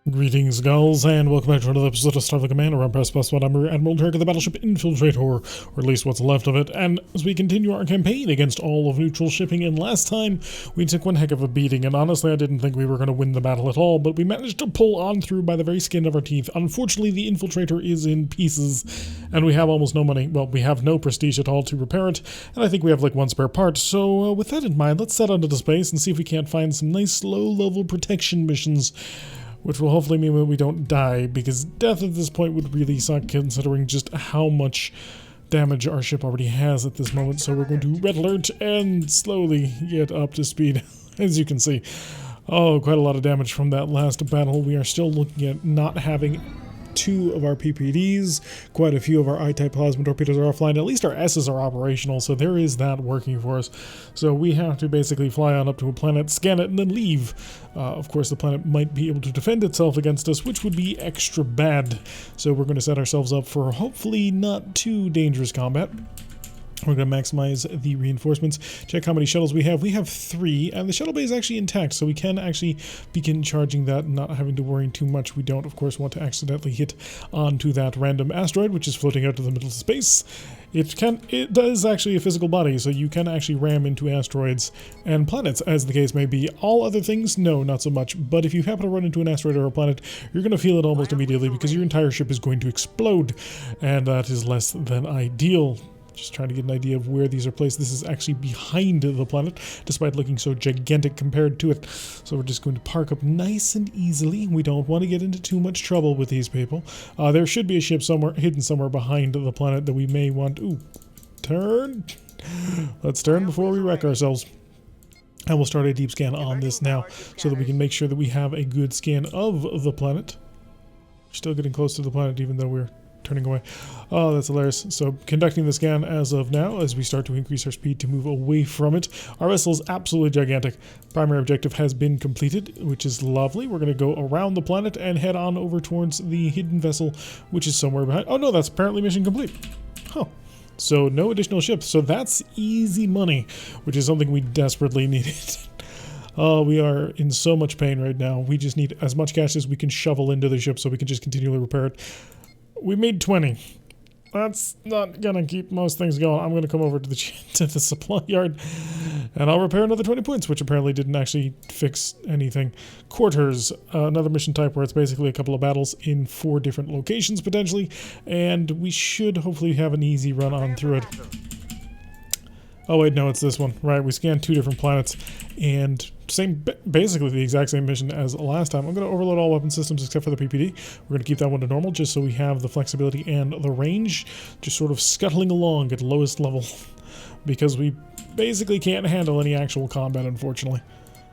Greetings, Gulls, and welcome back to another episode of Starfleet Command. Orion Pirates Mod. I'm Admiral Turk of the Battleship Infiltrator, or at least what's left of it. And as we continue our campaign against all of neutral shipping, and last time we took one heck of a beating, and honestly I didn't think we were going to win the battle at all, but we managed to pull on through by the very skin of our teeth. Unfortunately, the Infiltrator is in pieces, and we have almost no money. Well, we have no prestige at all to repair it, and I think we have like one spare part. So with that in mind, let's set onto the space and see if we can't find some nice low-level protection missions, which will hopefully mean that we don't die, because death at this point would really suck considering just how much damage our ship already has at this moment. So we're going to red alert and slowly get up to speed. As you can see, oh, quite a lot of damage from that last battle. We are still looking at not having two of our PPDs. Quite a few of our I-type plasma torpedoes are offline. At least our S's are operational, so there is that working for us. So we have to basically fly on up to a planet, scan it, and then leave. Of course, the planet might be able to defend itself against us, which would be extra bad. So we're going to set ourselves up for hopefully not too dangerous combat. We're going to maximize the reinforcements. Check how many shuttles we have. We have 3, and the shuttle bay is actually intact, so we can actually begin charging that, not having to worry too much. We don't, of course, want to accidentally hit onto that random asteroid, which is floating out to the middle of space. It does actually a physical body, so you can actually ram into asteroids and planets, as the case may be. All other things, no, not so much. But if you happen to run into an asteroid or a planet, you're going to feel it almost immediately, because your entire ship is going to explode, and that is less than ideal. Just trying to get an idea of where these are placed. This is actually behind the planet, despite looking so gigantic compared to it. So we're just going to park up nice and easily. We don't want to get into too much trouble with these people. There should be a ship somewhere hidden somewhere behind the planet that we may want. Ooh, turn. Let's turn before we wreck ourselves. And we'll start a deep scan on this now, so that we can make sure that we have a good scan of the planet. We're still getting close to the planet, even though we're turning away. Oh, that's hilarious. So conducting the scan as of now, as we start to increase our speed to move away from it. Our vessel is absolutely gigantic. Primary objective has been completed, which is lovely. We're going to go around the planet and head on over towards the hidden vessel, which is somewhere behind. Oh no, that's apparently mission complete. Huh. So no additional ships. So that's easy money, which is something we desperately needed. Oh, we are in so much pain right now. We just need as much cash as we can shovel into the ship so we can just continually repair it. We made 20. That's not gonna keep most things going. I'm gonna come over to the supply yard, and I'll repair another 20 points, which apparently didn't actually fix anything. Quarters, another mission type where it's basically a couple of battles in 4 different locations potentially, and we should hopefully have an easy run on through it. Oh wait, no, it's this one. Right, we scanned 2 different planets, and basically the exact same mission as last time. I'm going to overload all weapon systems except for the PPD. We're going to keep that one to normal, just so we have the flexibility and the range, just sort of scuttling along at lowest level, because we basically can't handle any actual combat, unfortunately.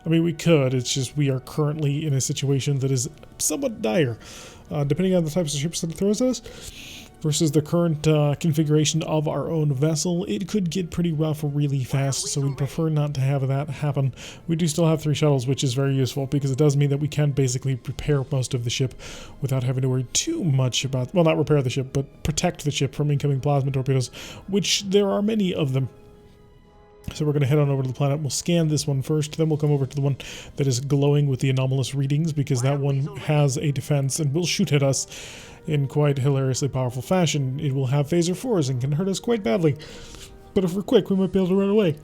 I mean, we could, it's just we are currently in a situation that is somewhat dire, depending on the types of ships that it throws at us. Versus the current configuration of our own vessel, it could get pretty rough really fast, so we'd prefer not to have that happen. We do still have 3 shuttles, which is very useful, because it does mean that we can basically repair most of the ship without having to worry too much about, well, not repair the ship, but protect the ship from incoming plasma torpedoes, which there are many of them. So we're going to head on over to the planet. We'll scan this one first, then we'll come over to the one that is glowing with the anomalous readings, because that one has a defense and will shoot at us in quite hilariously powerful fashion. It will have phaser 4s and can hurt us quite badly. But if we're quick, we might be able to run away.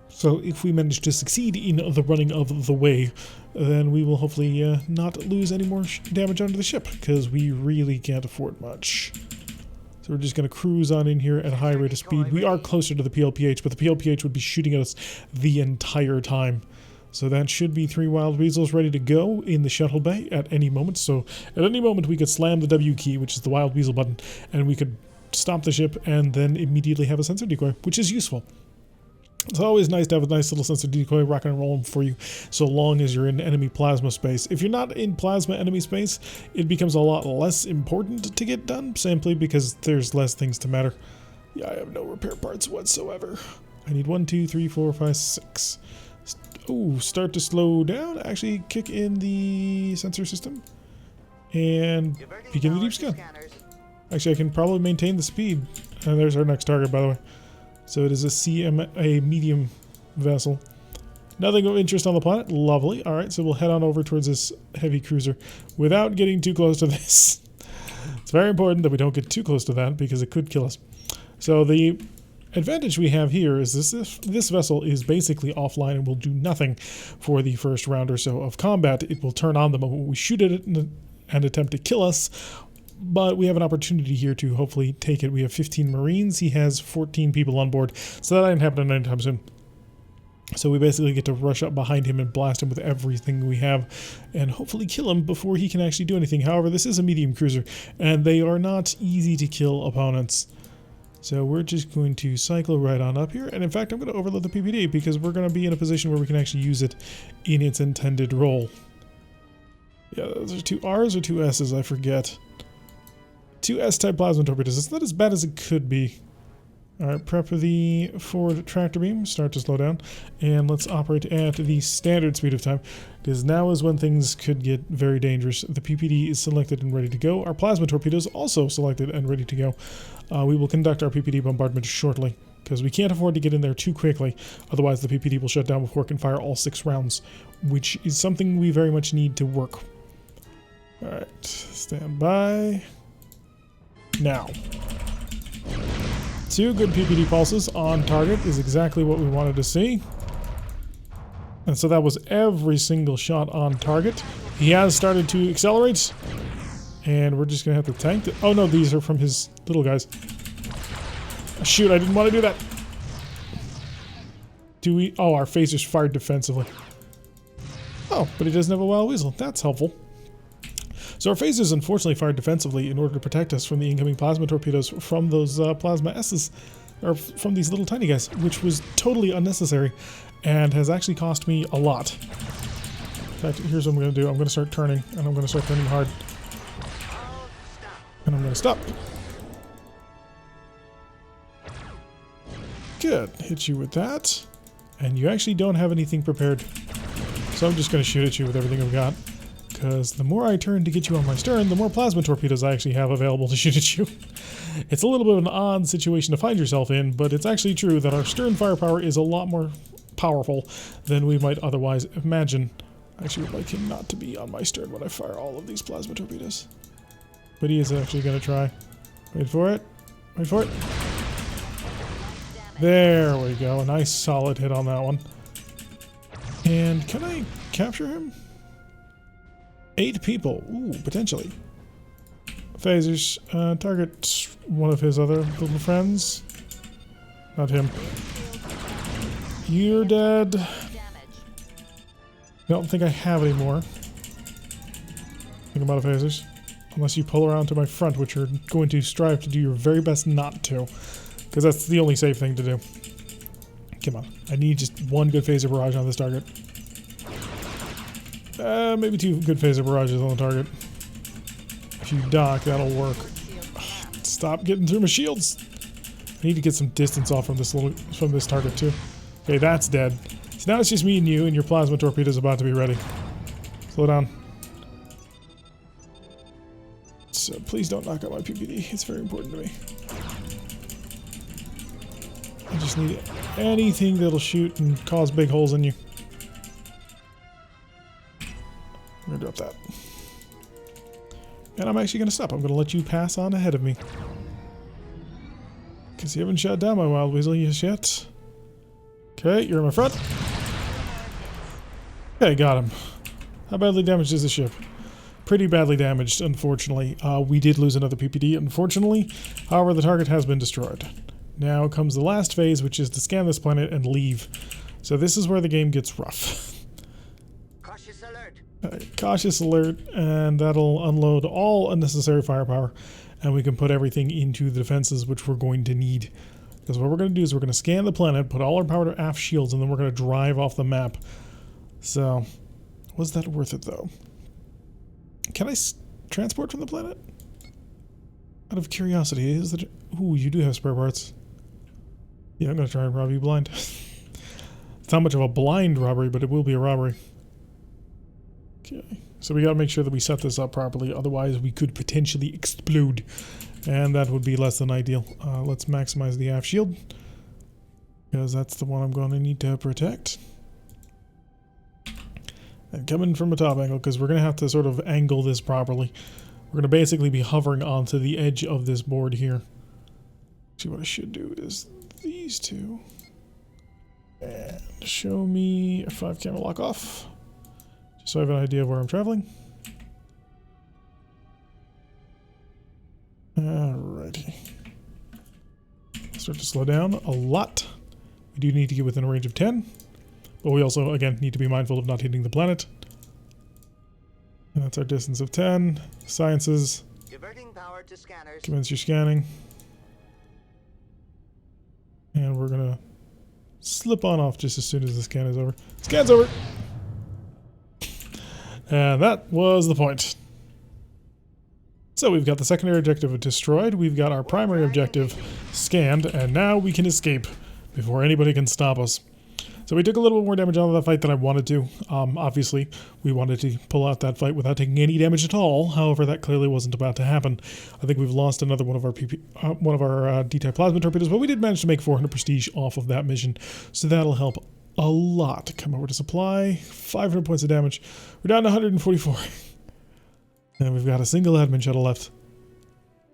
So if we manage to succeed in the running of the way, then we will hopefully not lose any more damage onto the ship, because we really can't afford much. So we're just going to cruise on in here at a high rate of speed. We are closer to the PLPH, but the PLPH would be shooting at us the entire time. So that should be 3 wild weasels ready to go in the shuttle bay at any moment. So at any moment we could slam the W key, which is the wild weasel button, and we could stop the ship and then immediately have a sensor decoy, which is useful. It's always nice to have a nice little sensor decoy rocking and rolling for you, so long as you're in enemy plasma space. If you're not in plasma enemy space, it becomes a lot less important to get done, simply because there's less things to matter. Yeah, I have no repair parts whatsoever. I need 1, 2, 3, 4, 5, 6. Ooh, start to slow down. Actually, kick in the sensor system and begin the deep scan. Actually, I can probably maintain the speed. And there's our next target, by the way. So it is a medium vessel. Nothing of interest on the planet. Lovely. All right, so we'll head on over towards this heavy cruiser without getting too close to this. It's very important that we don't get too close to that because it could kill us. So the advantage we have here is this vessel is basically offline and will do nothing for the first round or so of combat. It will turn on the moment we shoot it and attempt to kill us, but we have an opportunity here to hopefully take it. We have 15 Marines. He has 14 people on board, so that ain't happening anytime soon. So we basically get to rush up behind him and blast him with everything we have and hopefully kill him before he can actually do anything. However, this is a medium cruiser, and they are not easy to kill opponents. So we're just going to cycle right on up here. And in fact, I'm going to overload the PPD because we're going to be in a position where we can actually use it in its intended role. Yeah, those are 2 R's or 2 S's, I forget. 2 S-type plasma torpedoes. It's not as bad as it could be. Alright, prep for the forward tractor beam, start to slow down, and let's operate at the standard speed of time, because now is when things could get very dangerous. The PPD is selected and ready to go. Our plasma torpedoes also selected and ready to go. We will conduct our PPD bombardment shortly, because we can't afford to get in there too quickly, otherwise the PPD will shut down before it can fire all 6 rounds, which is something we very much need to work. Alright, stand by. Now. 2 good PPD pulses on target is exactly what we wanted to see. And so that was every single shot on target. He has started to accelerate. And we're just going to have to tank it. Oh no, these are from his little guys. Shoot, I didn't want to do that. Do we? Oh, our phasers fired defensively. Oh, but he doesn't have a wild weasel. That's helpful. So our phasers unfortunately fired defensively in order to protect us from the incoming plasma torpedoes from those plasma S's, or from these little tiny guys, which was totally unnecessary and has actually cost me a lot. In fact, here's what I'm going to do. I'm going to start turning, and I'm going to start turning hard. And I'm going to stop. Good. Hit you with that. And you actually don't have anything prepared. So I'm just going to shoot at you with everything I've got. Because the more I turn to get you on my stern, the more plasma torpedoes I actually have available to shoot at you. It's a little bit of an odd situation to find yourself in, but it's actually true that our stern firepower is a lot more powerful than we might otherwise imagine. I actually would like him not to be on my stern when I fire all of these plasma torpedoes. But he is actually going to try. Wait for it. Wait for it. There we go. A nice solid hit on that one. And can I capture him? 8 people. Ooh, potentially. Phasers. Target one of his other little friends. Not him. You're dead. I don't think I have any more. Think about it, phasers. Unless you pull around to my front, which you're going to strive to do your very best not to. Because that's the only safe thing to do. Come on. I need just 1 good phaser barrage on this target. Maybe 2 good phaser barrages on the target. If you dock, that'll work. Stop getting through my shields. I need to get some distance off from this target too. Okay, that's dead. So now it's just me and you, and your plasma torpedo is about to be ready. Slow down. So please don't knock out my PPD. It's very important to me. I just need anything that'll shoot and cause big holes in you. I'm going to drop that. And I'm actually going to stop. I'm going to let you pass on ahead of me. Because you haven't shot down my wild weasel yet. Okay, you're in my front. Okay, got him. How badly damaged is the ship? Pretty badly damaged, unfortunately. We did lose another PPD, unfortunately. However, the target has been destroyed. Now comes the last phase, which is to scan this planet and leave. So this is where the game gets rough. Cautious alert. Cautious alert, and that'll unload all unnecessary firepower, and we can put everything into the defenses, which we're going to need. Because what we're going to do is we're going to scan the planet, put all our power to aft shields, and then we're going to drive off the map. So, was that worth it, though? Can I transport from the planet? Out of curiosity, is that... Ooh, you do have spare parts. Yeah, I'm going to try and rob you blind. It's not much of a blind robbery, but it will be a robbery. Okay, so we got to make sure that we set this up properly, otherwise we could potentially explode, and that would be less than ideal. Let's maximize the aft shield, because that's the one I'm going to need to protect. And coming from a top angle, because we're going to have to sort of angle this properly. We're going to basically be hovering onto the edge of this board here. See, what I should do is these two. And show me a 5 camera lock off. Just so I have an idea of where I'm traveling. Alrighty. Start to slow down a lot. We do need to get within a range of 10. But we also, again, need to be mindful of not hitting the planet. And that's our distance of 10. Sciences. Diverting power to scanners. Commence your scanning. And we're going to slip on off just as soon as the scan is over. Scan's over! And that was the point. So we've got the secondary objective destroyed. We've got our primary objective scanned. And now we can escape before anybody can stop us. So we took a little bit more damage out of that fight than I wanted to. Obviously, we wanted to pull out that fight without taking any damage at all. However, that clearly wasn't about to happen. I think we've lost another one of our D-type plasma torpedoes, but we did manage to make 400 prestige off of that mission, so that'll help a lot. Come over to supply, 500 points of damage. We're down to 144. And we've got a single admin shuttle left.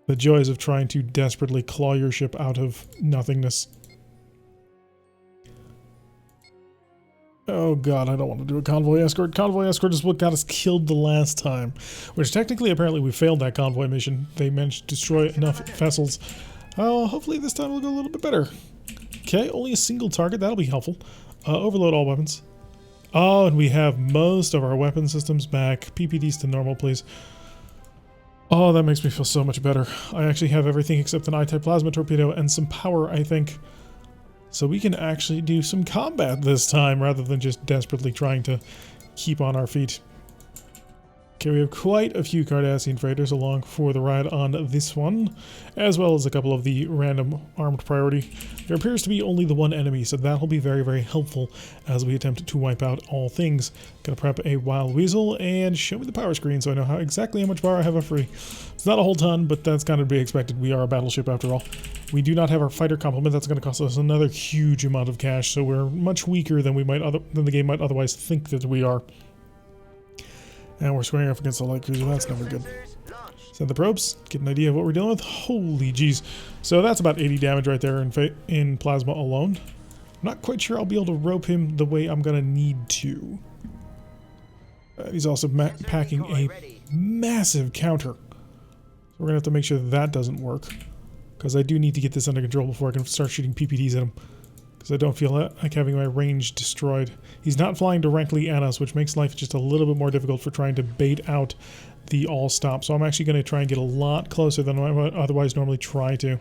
The joys of trying to desperately claw your ship out of nothingness. Oh god, I don't want to do a convoy escort. Convoy escort is what got us killed the last time. Which technically, apparently, we failed that convoy mission. They managed to destroy enough vessels. Oh, hopefully this time we'll go a little bit better. Okay, only a single target. That'll be helpful. Overload all weapons. Oh, and we have most of our weapon systems back. PPDs to normal, please. Oh, that makes me feel so much better. I actually have everything except an I-type plasma torpedo and some power, I think. So we can actually do some combat this time rather than just desperately trying to keep on our feet. Okay, we have quite a few Cardassian freighters along for the ride on this one, as well as a couple of the random armed priority. There appears to be only the one enemy, so that'll be very, very helpful as we attempt to wipe out all things. Gonna prep a wild weasel and show me the power screen so I know exactly how much power I have for free. It's not a whole ton, but that's kind of to be expected. We are a battleship after all. We do not have our fighter complement. That's going to cost us another huge amount of cash, so we're much weaker than the game might otherwise think that we are. And we're squaring off against a light cruiser. That's never good. Send the probes. Get an idea of what we're dealing with. Holy jeez. So that's about 80 damage right there in plasma alone. I'm not quite sure I'll be able to rope him the way I'm going to need to. He's also packing a massive counter. So we're going to have to make sure that doesn't work. Because I do need to get this under control before I can start shooting PPDs at him. Because I don't feel like having my range destroyed. He's not flying directly at us, which makes life just a little bit more difficult for trying to bait out the all-stop. So I'm actually going to try and get a lot closer than I would otherwise normally try to.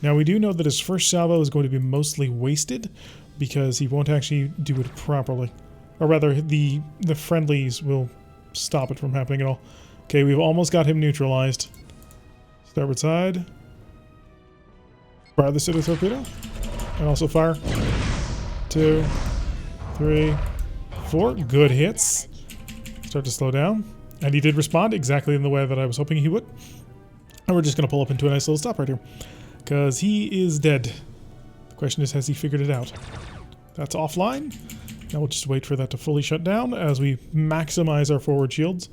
Now we do know that his first salvo is going to be mostly wasted because he won't actually do it properly. Or rather, the friendlies will stop it from happening at all. Okay, we've almost got him neutralized. Starboard side. Fire the city torpedo. And also fire. 2, 3, 4. Good hits. Start to slow down. And he did respond exactly in the way that I was hoping he would. And we're just going to pull up into a nice little stop right here. Because he is dead. The question is, has he figured it out? That's offline. Now we'll just wait for that to fully shut down as we maximize our forward shields.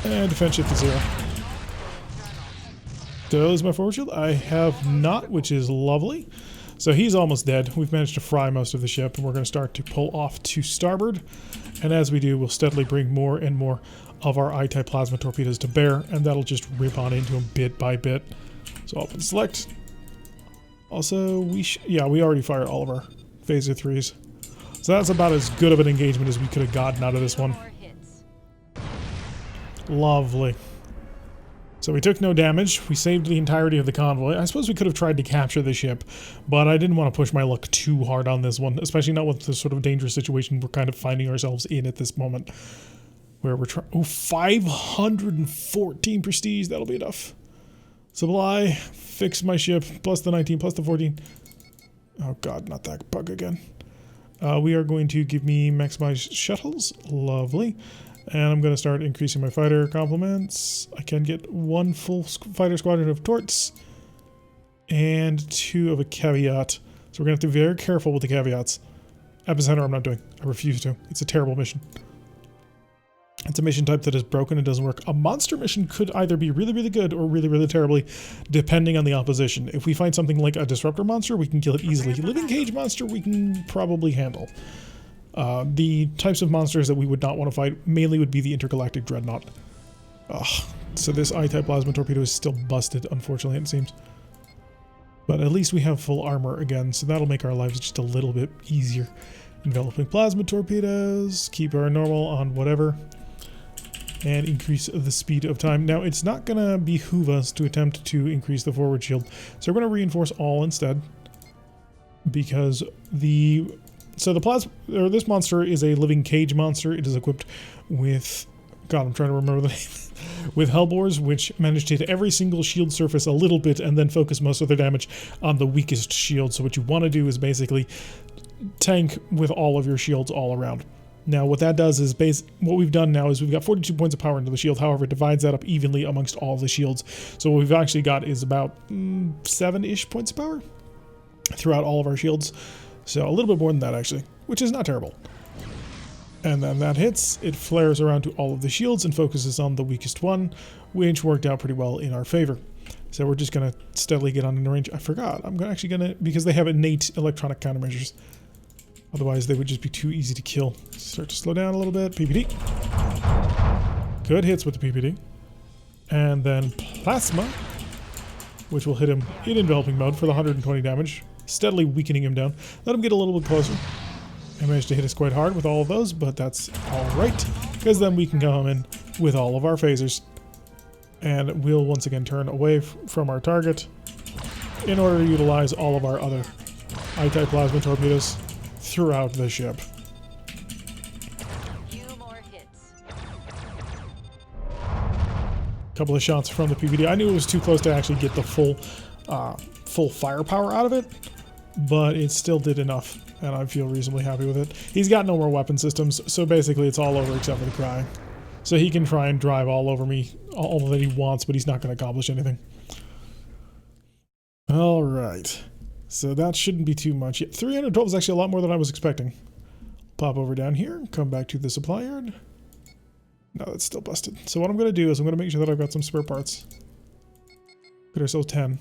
And defense shift to 0. Did I lose my forward shield? I have not, which is lovely. So he's almost dead. We've managed to fry most of the ship, and we're going to start to pull off to starboard. And as we do, we'll steadily bring more and more of our I-type plasma torpedoes to bear, and that'll just rip on into them bit by bit. So open select. Also, we already fired all of our phaser 3s. So that's about as good of an engagement as we could have gotten out of this one. Lovely. So we took no damage. We saved the entirety of the convoy. I suppose we could have tried to capture the ship, but I didn't want to push my luck too hard on this one, especially not with the sort of dangerous situation we're kind of finding ourselves in at this moment. Where we're trying... Oh, 514 prestige. That'll be enough. Supply. Fix my ship. Plus the 19, plus the 14. Oh god, not that bug again. We are going to give me maximized shuttles. Lovely. And I'm going to start increasing my fighter complements. I can get 1 full fighter squadron of torts and 2 of a caveat. So we're going to have to be very careful with the caveats. Epicenter I'm not doing. I refuse to. It's a terrible mission. It's a mission type that is broken and doesn't work. A monster mission could either be really, really good or really, really terribly, depending on the opposition. If we find something like a disruptor monster, we can kill it easily. Living cage monster, we can probably handle. The types of monsters that we would not want to fight mainly would be the intergalactic dreadnought. Ugh. So this I-type plasma torpedo is still busted, unfortunately, it seems. But at least we have full armor again, so that'll make our lives just a little bit easier. Enveloping plasma torpedoes, keep our normal on whatever, and increase the speed of time. Now, it's not going to behoove us to attempt to increase the forward shield, so we're going to reinforce all instead, because this monster is a living cage monster. It is equipped with, God, I'm trying to remember the name, with Hellbores, which manage to hit every single shield surface a little bit and then focus most of their damage on the weakest shield. So what you want to do is basically tank with all of your shields all around. Now what that does is what we've done now is we've got 42 points of power into the shield. However, it divides that up evenly amongst all the shields. So what we've actually got is about 7-ish points of power throughout all of our shields. So a little bit more than that actually, which is not terrible. And then that hits, it flares around to all of the shields and focuses on the weakest one, which worked out pretty well in our favor. So we're just going to steadily get on in range. I forgot, I'm actually going to, because they have innate electronic countermeasures. Otherwise they would just be too easy to kill. Start to slow down a little bit. PPD. Good hits with the PPD. And then Plasma, which will hit him in enveloping mode for the 120 damage, steadily weakening him down. Let him get a little bit closer. He managed to hit us quite hard with all of those, but that's alright, because then we can come in with all of our phasers. And we'll once again turn away from our target in order to utilize all of our other I-type plasma torpedoes throughout the ship. Couple of shots from the PVD. I knew it was too close to actually get the full firepower out of it, but it still did enough, and I feel reasonably happy with it. He's got no more weapon systems, so basically it's all over except for the cry. So he can try and drive all over me all that he wants, but he's not going to accomplish anything. Alright, so that shouldn't be too much. 312 is actually a lot more than I was expecting. Pop over down here, come back to the supply yard. No, that's still busted. So what I'm going to do is I'm going to make sure that I've got some spare parts. Get ourselves 10.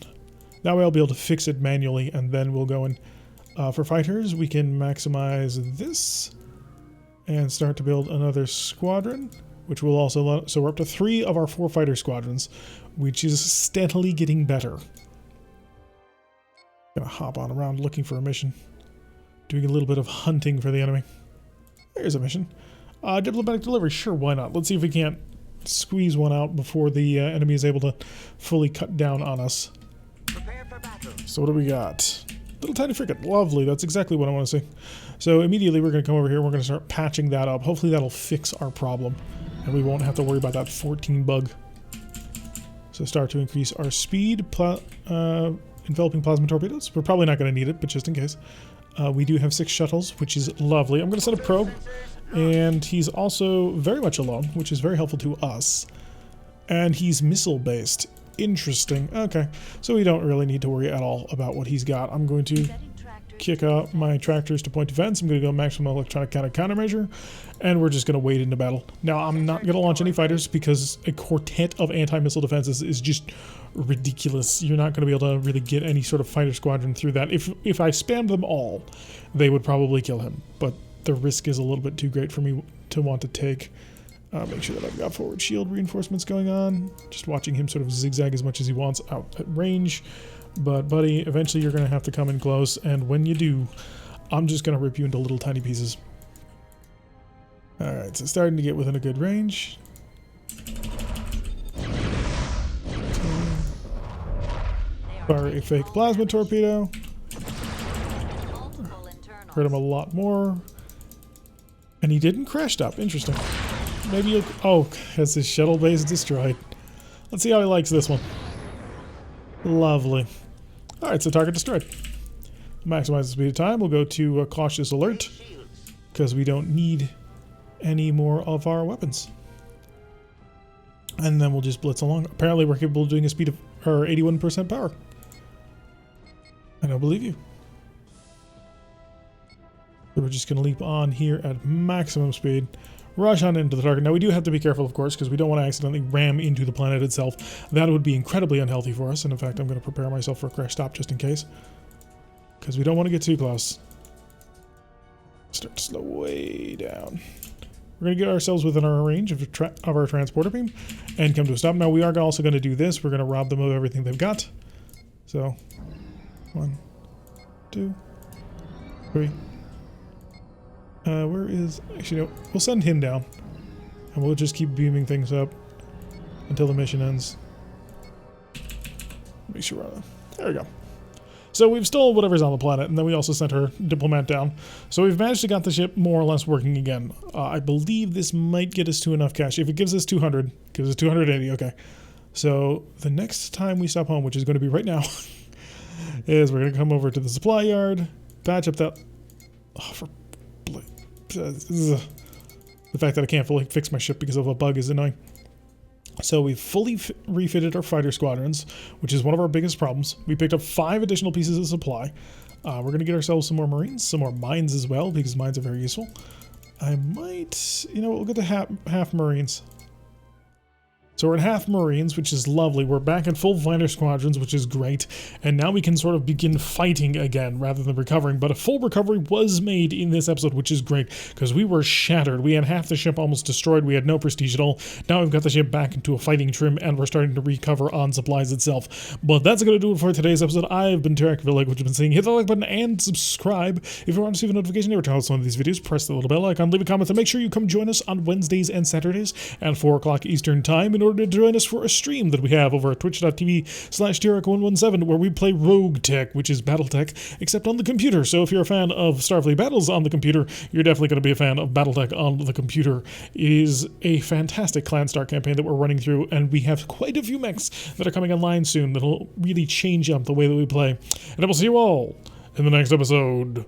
That way I'll be able to fix it manually, and then we'll go in. For fighters, we can maximize this and start to build another squadron, which will also so we're up to 3 of our 4 fighter squadrons, which is steadily getting better. Gonna hop on around looking for a mission, doing a little bit of hunting for the enemy. There's a mission. Diplomatic delivery, sure, why not? Let's see if we can't squeeze one out before the enemy is able to fully cut down on us. So what do we got? Little tiny frigate. Lovely. That's exactly what I want to see. So immediately we're going to come over here. We're going to start patching that up. Hopefully that'll fix our problem, and we won't have to worry about that 14 bug. So start to increase our speed. Enveloping plasma torpedoes. We're probably not going to need it, but just in case. We do have 6 shuttles, which is lovely. I'm going to set a probe, and he's also very much alone, which is very helpful to us. And he's missile-based. Interesting. Okay, so we don't really need to worry at all about what he's got. I'm going to kick out my tractors to point defense. I'm going to go maximum electronic countermeasure, and we're just going to wade into battle. Now, I'm not going to launch any fighters because a quartet of anti-missile defenses is just ridiculous. You're not going to be able to really get any sort of fighter squadron through that. If I spammed them all, they would probably kill him, but the risk is a little bit too great for me to want to take. Make sure that I've got forward shield reinforcements going on. Just watching him sort of zigzag as much as he wants out at range. But buddy, eventually you're going to have to come in close, and when you do, I'm just going to rip you into little tiny pieces. Alright, so starting to get within a good range. Fire a fake plasma torpedo. Hurt him a lot more. And he didn't crash stop. Interesting. Maybe you'll... Oh, has his shuttle base destroyed. Let's see how he likes this one. Lovely. Alright, so target destroyed. Maximize the speed of time. We'll go to cautious alert, because we don't need any more of our weapons. And then we'll just blitz along. Apparently we're capable of doing a speed of 81% power. I don't believe you. So we're just going to leap on here at maximum speed. Rush on into the target. Now we do have to be careful, of course, because we don't want to accidentally ram into the planet itself. That would be incredibly unhealthy for us, and in fact I'm going to prepare myself for a crash stop just in case. Because we don't want to get too close. Start to slow way down. We're going to get ourselves within our range of our transporter beam and come to a stop. Now we are also going to do this. We're going to rob them of everything they've got. So, 1, 2, 3. Where is... Actually, no. We'll send him down. And we'll just keep beaming things up until the mission ends. Make sure we're on. There we go. So we've stolen whatever's on the planet, and then we also sent our diplomat down. So we've managed to get the ship more or less working again. I believe this might get us to enough cash. If it gives us 200, gives us 280, okay. So the next time we stop home, which is going to be right now, is we're going to come over to the supply yard, patch up that... Oh, for... The fact that I can't fully fix my ship because of a bug is annoying. So we've fully refitted our fighter squadrons, which is one of our biggest problems. We picked up 5 additional pieces of supply. We're going to get ourselves some more marines, some more mines as well, because mines are very useful. I might... You know what, we'll get to half marines. So we're at half marines, which is lovely. We're back in full fighter squadrons, which is great. And now we can sort of begin fighting again rather than recovering. But a full recovery was made in this episode, which is great because we were shattered. We had half the ship almost destroyed. We had no prestige at all. Now we've got the ship back into a fighting trim and we're starting to recover on supplies itself. But that's going to do it for today's episode. I've been Tarek Villig, which you've been seeing. Hit the like button and subscribe. If you want to receive a notification every time I one of these videos, press the little bell icon, leave a comment, and make sure you come join us on Wednesdays and Saturdays at 4 o'clock Eastern Time in order to join us for a stream that we have over at twitch.tv/Tarek117 where we play Rogue Tech, which is Battletech, except on the computer. So if you're a fan of Starfleet Battles on the computer, you're definitely going to be a fan of Battletech on the computer. It is a fantastic Clan Star campaign that we're running through, and we have quite a few mechs that are coming online soon that'll really change up the way that we play. And I will see you all in the next episode.